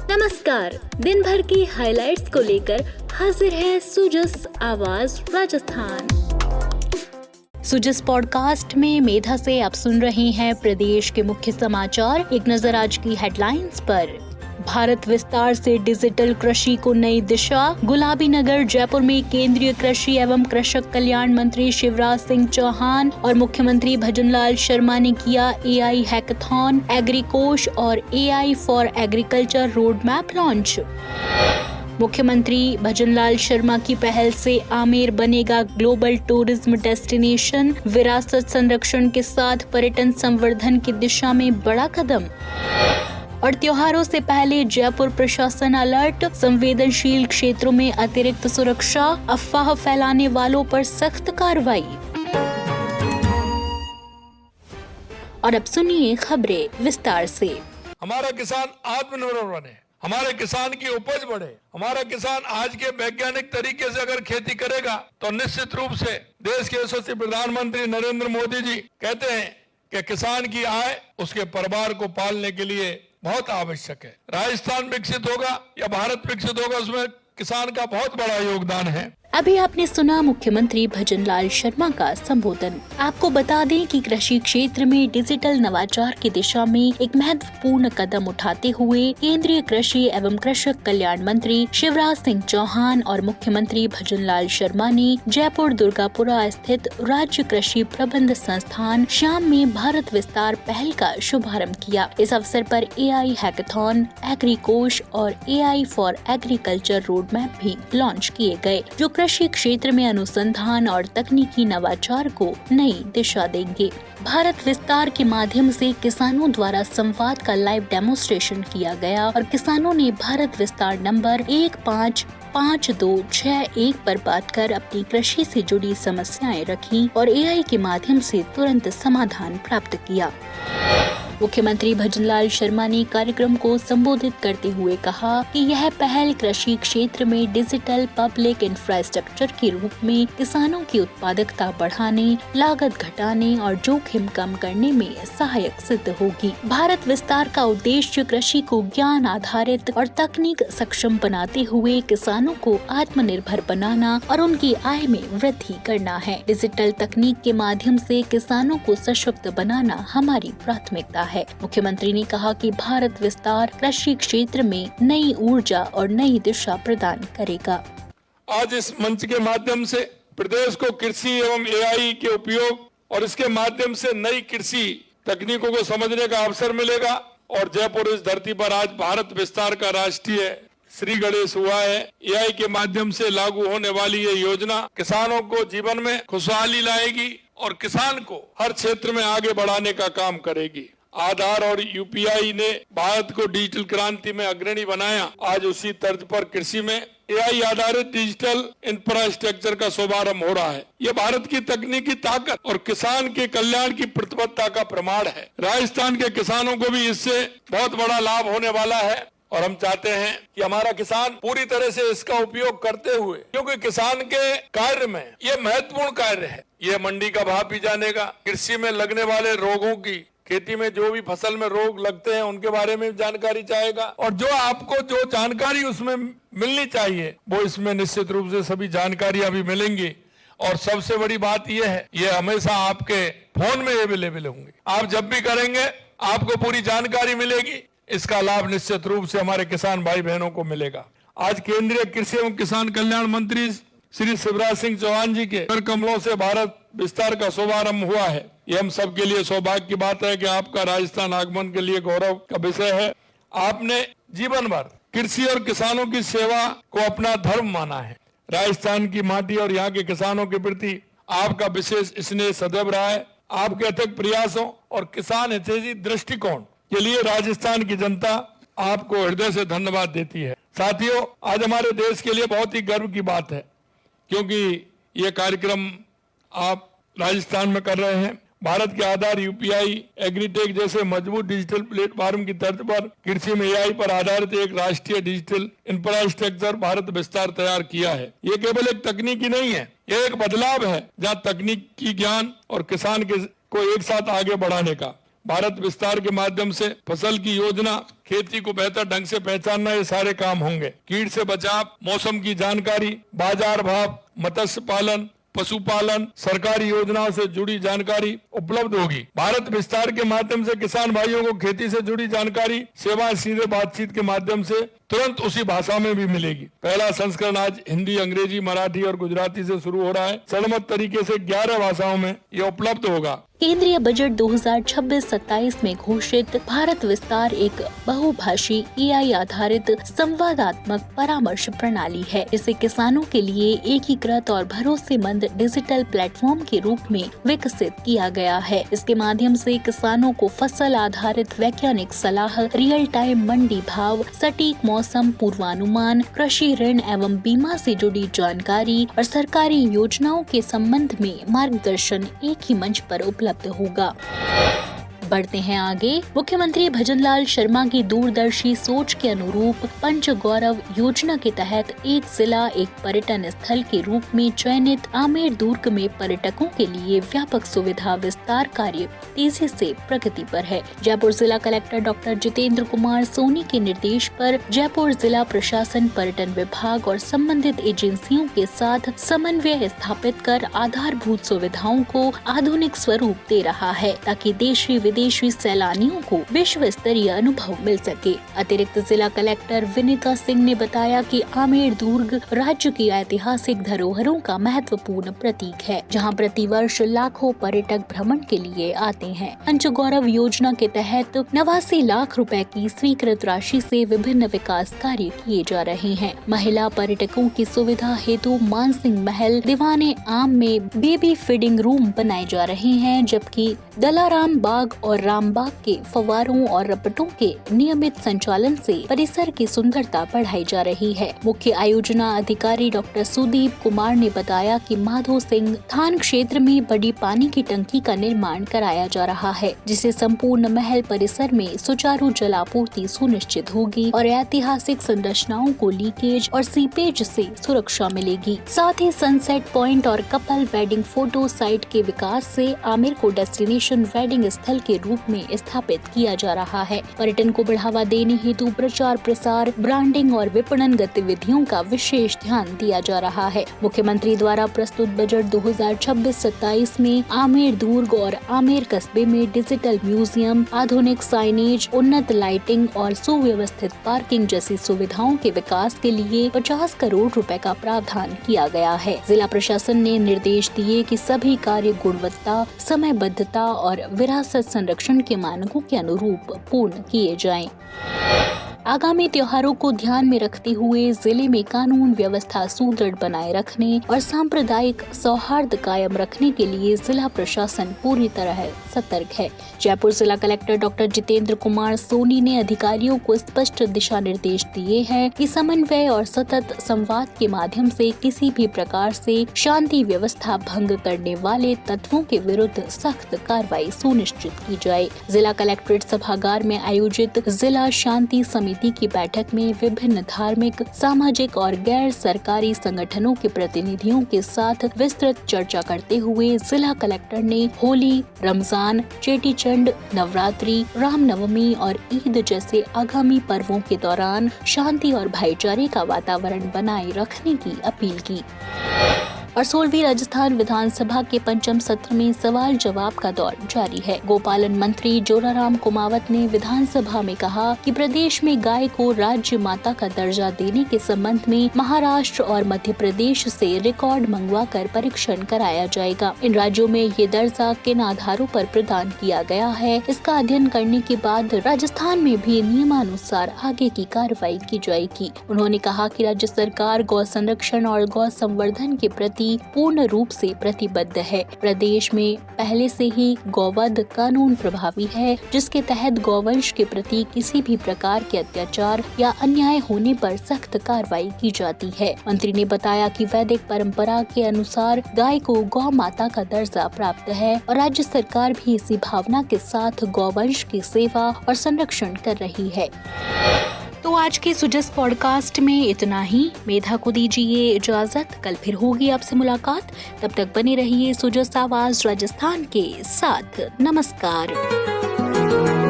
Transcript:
नमस्कार, दिन भर की हाइलाइट्स को लेकर हाजिर है सुजस आवाज राजस्थान। सुजस पॉडकास्ट में मेधा से आप सुन रहे हैं प्रदेश के मुख्य समाचार। एक नजर आज की हेडलाइंस पर। भारत विस्तार से डिजिटल कृषि को नई दिशा। गुलाबी नगर जयपुर में केंद्रीय कृषि एवं कृषक कल्याण मंत्री शिवराज सिंह चौहान और मुख्यमंत्री भजनलाल शर्मा ने किया AI हैकाथॉन, एग्रीकोश और AI for agriculture road map launch. मुख्यमंत्री भजनलाल शर्मा की पहल से आमेर बनेगा ग्लोबल टूरिज्म डेस्टिनेशन। विरासत संरक्षण के साथ पर्यटन संवर्धन की दिशा में बड़ा कदम। और त्योहारों से पहले जयपुर प्रशासन अलर्ट। संवेदनशील क्षेत्रों में अतिरिक्त सुरक्षा, अफवाह फैलाने वालों पर सख्त कार्रवाई। और अब सुनिए खबरें विस्तार से। हमारा किसान आत्मनिर्भर बने, हमारे किसान की उपज बढ़े। हमारा किसान आज के वैज्ञानिक तरीके से अगर खेती करेगा तो निश्चित रूप से देश के यशस्वी प्रधानमंत्री नरेंद्र मोदी जी कहते हैं कि किसान की आय उसके परिवार को पालने के लिए बहुत आवश्यक है। राजस्थान विकसित होगा या भारत विकसित होगा, उसमें किसान का बहुत बड़ा योगदान है। अभी आपने सुना मुख्यमंत्री भजनलाल शर्मा का संबोधन। आपको बता दें कि कृषि क्षेत्र में डिजिटल नवाचार की दिशा में एक महत्वपूर्ण कदम उठाते हुए केंद्रीय कृषि एवं कृषक कल्याण मंत्री शिवराज सिंह चौहान और मुख्यमंत्री भजनलाल शर्मा ने जयपुर दुर्गापुरा स्थित राज्य कृषि प्रबंध संस्थान श्याम में भारत विस्तार पहल का शुभारंभ किया। इस अवसर पर AI हैकाथॉन, एग्रीकोश और AI for agriculture road map भी लॉन्च किए गए, जो कृषि क्षेत्र में अनुसंधान और तकनीकी नवाचार को नई दिशा देंगे। भारत विस्तार के माध्यम से किसानों द्वारा संवाद का लाइव डेमोन्स्ट्रेशन किया गया और किसानों ने भारत विस्तार नंबर 155261 पर बात कर अपनी कृषि से जुड़ी समस्याएं रखी और AI के माध्यम से तुरंत समाधान प्राप्त किया। मुख्यमंत्री भजनलाल शर्मा ने कार्यक्रम को संबोधित करते हुए कहा कि यह पहल कृषि क्षेत्र में डिजिटल पब्लिक इंफ्रास्ट्रक्चर के रूप में किसानों की उत्पादकता बढ़ाने, लागत घटाने और जोखिम कम करने में सहायक सिद्ध होगी। भारत विस्तार का उद्देश्य कृषि को ज्ञान आधारित और तकनीक सक्षम बनाते हुए किसानों को आत्मनिर्भर बनाना और उनकी आय में वृद्धि करना है। डिजिटल तकनीक के माध्यम से किसानों को सशक्त बनाना हमारी प्राथमिकता है। मुख्यमंत्री ने कहा कि भारत विस्तार कृषि क्षेत्र में नई ऊर्जा और नई दिशा प्रदान करेगा। आज इस मंच के माध्यम से प्रदेश को कृषि एवं AI के उपयोग और इसके माध्यम से नई कृषि तकनीकों को समझने का अवसर मिलेगा और जयपुर इस धरती पर आज भारत विस्तार का राष्ट्रीय श्री गणेश हुआ है। AI के माध्यम से लागू होने वाली ये योजना किसानों को जीवन में खुशहाली लाएगी और किसान को हर क्षेत्र में आगे बढ़ाने का काम करेगी। आधार और UPI ने भारत को डिजिटल क्रांति में अग्रणी बनाया। आज उसी तर्ज पर कृषि में AI आधारित डिजिटल इंफ्रास्ट्रक्चर का शुभारंभ हो रहा है। ये भारत की तकनीकी ताकत और किसान के कल्याण की प्रतिबद्धता का प्रमाण है। राजस्थान के किसानों को भी इससे बहुत बड़ा लाभ होने वाला है और हम चाहते हैं कि हमारा किसान पूरी तरह से इसका उपयोग करते हुए, क्योंकि किसान के कार्य में ये महत्वपूर्ण कार्य है। ये मंडी का भाव भी जानेगा, कृषि में लगने वाले रोगों की, खेती में जो भी फसल में रोग लगते हैं उनके बारे में जानकारी चाहेगा और जो आपको जो जानकारी उसमें मिलनी चाहिए वो इसमें निश्चित रूप से सभी जानकारियां भी मिलेंगी। और सबसे बड़ी बात यह है, ये हमेशा आपके फोन में अवेलेबल होंगे। आप जब भी करेंगे आपको पूरी जानकारी मिलेगी। इसका लाभ निश्चित रूप से हमारे किसान भाई बहनों को मिलेगा। आज केंद्रीय कृषि एवं किसान कल्याण मंत्री श्री शिवराज सिंह चौहान जी के कर कमलों से भारत विस्तार का शुभारंभ हुआ है। ये हम सबके लिए सौभाग्य की बात है कि आपका राजस्थान आगमन के लिए गौरव का विषय है। आपने जीवन भर कृषि और किसानों की सेवा को अपना धर्म माना है। राजस्थान की माटी और यहाँ के किसानों के प्रति आपका विशेष स्नेह सदैव रहा है। आपके अथक प्रयासों और किसान हितैषी दृष्टिकोण के लिए राजस्थान की जनता आपको हृदय से धन्यवाद देती है। साथियों, आज हमारे देश के लिए बहुत ही गर्व की बात है क्योंकि ये कार्यक्रम आप राजस्थान में कर रहे हैं। भारत के आधार UPI, एग्रीटेक जैसे मजबूत डिजिटल प्लेटफॉर्म की तर्ज पर कृषि में AI पर आधारित एक राष्ट्रीय डिजिटल इंफ्रास्ट्रक्चर भारत विस्तार तैयार किया है। ये केवल एक तकनीकी नहीं है, ये एक बदलाव है जहाँ तकनीकी ज्ञान और किसान को एक साथ आगे बढ़ाने का भारत विस्तार के माध्यम से फसल की योजना, खेती को बेहतर ढंग से पहचानना, ये सारे काम होंगे। कीट से बचाव, मौसम की जानकारी, बाजार भाव, मत्स्य पालन, पशुपालन, सरकारी योजनाओं से जुड़ी जानकारी उपलब्ध होगी। भारत विस्तार के माध्यम से किसान भाइयों को खेती से जुड़ी जानकारी, सेवाएं सीधे बातचीत के माध्यम से तुरंत उसी भाषा में भी मिलेगी। पहला संस्करण आज हिंदी, अंग्रेजी, मराठी और गुजराती से शुरू हो रहा है। चरणबद्ध तरीके से 11 भाषाओं में ये उपलब्ध होगा। केंद्रीय बजट 2026-27 में घोषित भारत विस्तार एक बहुभाषी AI आधारित संवादात्मक परामर्श प्रणाली है। इसे किसानों के लिए एकीकृत और भरोसेमंद डिजिटल प्लेटफॉर्म के रूप में विकसित किया गया है। इसके माध्यम से किसानों को फसल आधारित वैज्ञानिक सलाह, रियल टाइम मंडी भाव, सटीक मौसम पूर्वानुमान, कृषि ऋण एवं बीमा से जुड़ी जानकारी और सरकारी योजनाओं के संबंध में मार्गदर्शन एक ही मंच पर उपलब्ध होगा। बढ़ते हैं आगे। मुख्यमंत्री भजनलाल शर्मा की दूरदर्शी सोच के अनुरूप पंच गौरव योजना के तहत एक जिला एक पर्यटन स्थल के रूप में चयनित आमेर दुर्ग में पर्यटकों के लिए व्यापक सुविधा विस्तार कार्य तेजी से प्रगति पर है। जयपुर जिला कलेक्टर डॉक्टर जितेंद्र कुमार सोनी के निर्देश पर जयपुर जिला प्रशासन, पर्यटन विभाग और संबंधित एजेंसियों के साथ समन्वय स्थापित कर आधारभूत सुविधाओं को आधुनिक स्वरूप दे रहा है, ताकि देशी विदेशी सैलानियों को विश्व स्तरीय अनुभव मिल सके। अतिरिक्त जिला कलेक्टर विनीता सिंह ने बताया कि आमेर दुर्ग राज्य की ऐतिहासिक धरोहरों का महत्वपूर्ण प्रतीक है, जहां प्रतिवर्ष लाखों पर्यटक भ्रमण के लिए आते हैं। पंचगौरव योजना के तहत 89 लाख रुपए की स्वीकृत राशि से विभिन्न विकास कार्य किए जा रहे हैं। महिला पर्यटकों की सुविधा हेतु मानसिंह महल, दीवाने आम में बेबी फीडिंग रूम बनाए जा रहे हैं, जबकि दलाराम बाग और रामबाग के फव्वारों और रपटों के नियमित संचालन से परिसर की सुंदरता बढ़ाई जा रही है। मुख्य आयोजना अधिकारी डॉक्टर सुदीप कुमार ने बताया कि माधो सिंह थान क्षेत्र में बड़ी पानी की टंकी का निर्माण कराया जा रहा है, जिससे संपूर्ण महल परिसर में सुचारू जलापूर्ति सुनिश्चित होगी और ऐतिहासिक संरचनाओं को लीकेज और सीपेज से सुरक्षा मिलेगी। साथ ही सनसेट पॉइंट और कपल वेडिंग फोटो साइट के विकास से आमेर को डेस्टिनेशन वेडिंग स्थल के रूप में स्थापित किया जा रहा है। पर्यटन को बढ़ावा देने हेतु प्रचार प्रसार, ब्रांडिंग और विपणन गतिविधियों का विशेष ध्यान दिया जा रहा है। मुख्यमंत्री द्वारा प्रस्तुत बजट 2026-27 में आमेर दुर्ग और आमेर कस्बे में डिजिटल म्यूजियम, आधुनिक साइनेज, उन्नत लाइटिंग और सुव्यवस्थित पार्किंग जैसी सुविधाओं के विकास के लिए 50 करोड़ रुपए का प्रावधान किया गया है। जिला प्रशासन ने निर्देश दिए कि सभी कार्य गुणवत्ता, समयबद्धता और विरासत संरक्षण के मानकों के अनुरूप पूर्ण किए जाएं। आगामी त्योहारों को ध्यान में रखते हुए जिले में कानून व्यवस्था सुदृढ़ बनाए रखने और सांप्रदायिक सौहार्द कायम रखने के लिए जिला प्रशासन पूरी तरह सतर्क है। जयपुर जिला कलेक्टर डॉक्टर जितेंद्र कुमार सोनी ने अधिकारियों को स्पष्ट दिशा निर्देश दिए हैं कि समन्वय और सतत संवाद के माध्यम से किसी भी प्रकार से शांति व्यवस्था भंग करने वाले तत्वों के विरुद्ध सख्त कार्रवाई सुनिश्चित की जाए। जिला कलेक्ट्रेट सभागार में आयोजित जिला शांति समिति की बैठक में विभिन्न धार्मिक, सामाजिक और गैर सरकारी संगठनों के प्रतिनिधियों के साथ विस्तृत चर्चा करते हुए जिला कलेक्टर ने होली, रमजान, चेटीचंड, नवरात्रि, रामनवमी और ईद जैसे आगामी पर्वों के दौरान शांति और भाईचारे का वातावरण बनाए रखने की अपील की। और 16वीं राजस्थान विधानसभा के पंचम सत्र में सवाल जवाब का दौर जारी है। गोपालन मंत्री जोराराम कुमावत ने विधानसभा में कहा कि प्रदेश में गाय को राज्य माता का दर्जा देने के संबंध में महाराष्ट्र और मध्य प्रदेश से रिकॉर्ड मंगवाकर परीक्षण कराया जाएगा। इन राज्यों में ये दर्जा किन आधारों पर प्रदान किया गया है, इसका अध्ययन करने के बाद राजस्थान में भी नियमानुसार आगे की कार्रवाई की जाएगी। उन्होंने कहा कि राज्य सरकार गौ संरक्षण और गौ संवर्धन के प्रति पूर्ण रूप से प्रतिबद्ध है। प्रदेश में पहले से ही गौवध कानून प्रभावी है, जिसके तहत गौवंश के प्रति किसी भी प्रकार के अत्याचार या अन्याय होने पर सख्त कार्रवाई की जाती है। मंत्री ने बताया कि वैदिक परंपरा के अनुसार गाय को गौ माता का दर्जा प्राप्त है और राज्य सरकार भी इसी भावना के साथ गौवंश की सेवा और संरक्षण कर रही है। तो आज के सुजस पॉडकास्ट में इतना ही। मेधा को दीजिए इजाजत, कल फिर होगी आपसे मुलाकात। तब तक बने रहिए सुजस आवाज राजस्थान के साथ। नमस्कार। है।